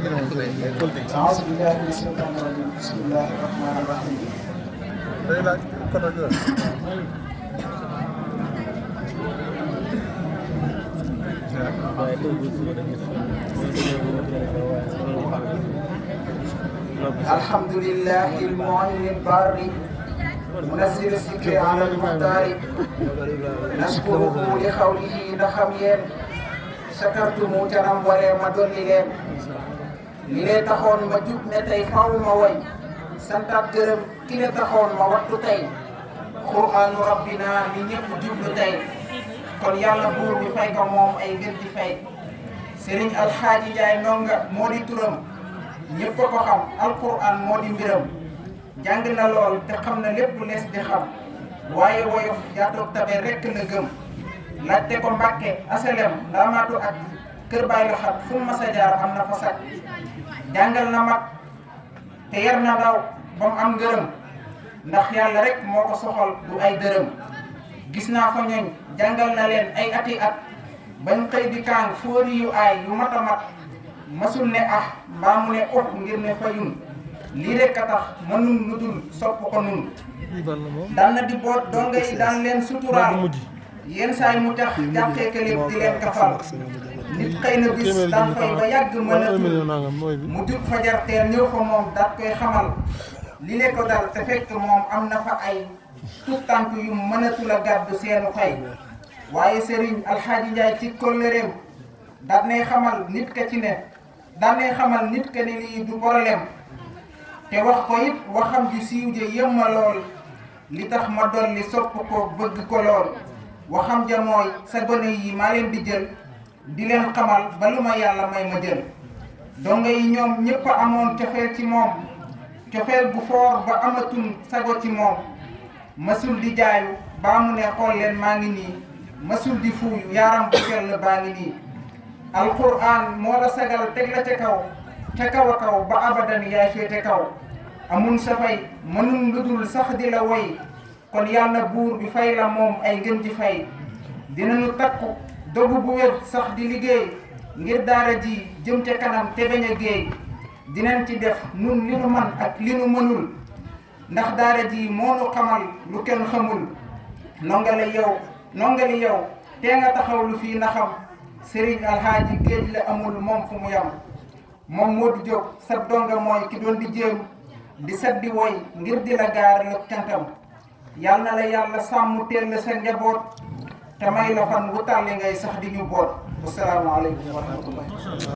أعوذ بالله من الشيطان الرجيم بسم الله الرحمن الرحيم الحمد لله المعين الباري منزل الذكر على المختار نشكره لقوله نخمين شكرتم تنم ولي مدن لين li lee taxoon ma jub ne tey faw ma woy santaat gërëm ki lee taxoon ma wattu tey qur'aanu rabbina mi ñëpp jublu tey kon yàlla buur bi fay ko moom ay gën di fay Sëriñ Al Haaji Njaay ndonga moo di turam ñëpp ko xam alqur'aan moo di mbiram jàng na lool te xam na lépp lees di xam waaye woyof yaatoog tabe rekk la gëm laajte ko Mbàkke asalem ndaamaatu ak kër baay la xat fu mu mas a jaar am na fa sag jàngal na mag te yar na ndaw ba mu am ngërëm ndax yàlla rek moo ko soxal du ay dërëm gis naa fa ñooñ jàngal na leen ay ati at bañ xëy di kaang fóori yu aay yu mat a mat masul ne ah mbaa mu ne ngir ne fayun lii rek a tax mënun lu dul sopp ko nun daan na di boot donga yi daan leen suturaal yenn saay mu tax jàqee këléb di leen kafal nit xëy na bis daan fay ba yàgg mënatul mu jug fajar teel ñëw fa moom daat koy xamal li lee ko dal te fekk moom am na fa ay tout tànk yu mënatul a gàddu seenu fay waaye Sëriñ Al Haaji Njaay ci kóllëreem daat nay xamal nit ka ci ne daat nay xamal nit ka ni lii du problème te wax ko it waxam ju siiw je yëmma lool li tax ma dolli sopp ko bëgg ko lool waxam ja mooy sa gone yi maa leen di jël di leen xamal ba lu ma yàlla may ma jël donga yi ñoom ñëpp a amoon cofeel ci moom cofeel bu foor ba amatum sago ci moom masul di jaayu baa mu ne xool leen maa ngi nii masul di fuuyu yaaram bu sell baa ngi nii alquran moo la sagal teg la ca kaw a kaw ba abadan yaay féete kaw amun sa fay mënun lu dul sax di la woy kon yàlla buur bi fay la moom ay ngën ji fay dinañu takku dogu bu wér sax di liggéey ngir daara ji jëm ca kanam te bañ a géey dinañ ci def nun li nu man ak li nu mënul ndax daara ji moo nu xamal lu kenn xamul nongali yow te nga taxaw lu fii ndaxam Sëriñ Al Haaji géej la amul moom fu mu yam moom Móodu Jóob sab donga mooy ki doon di jéem di sat di woy ngir di la gaar la cantam yàlla na la yàlla sàmm teel la sa njaboot te may la fan wu tàlli ngay sax di ñu boot. Assalaamu aleykum wa rahmatullah.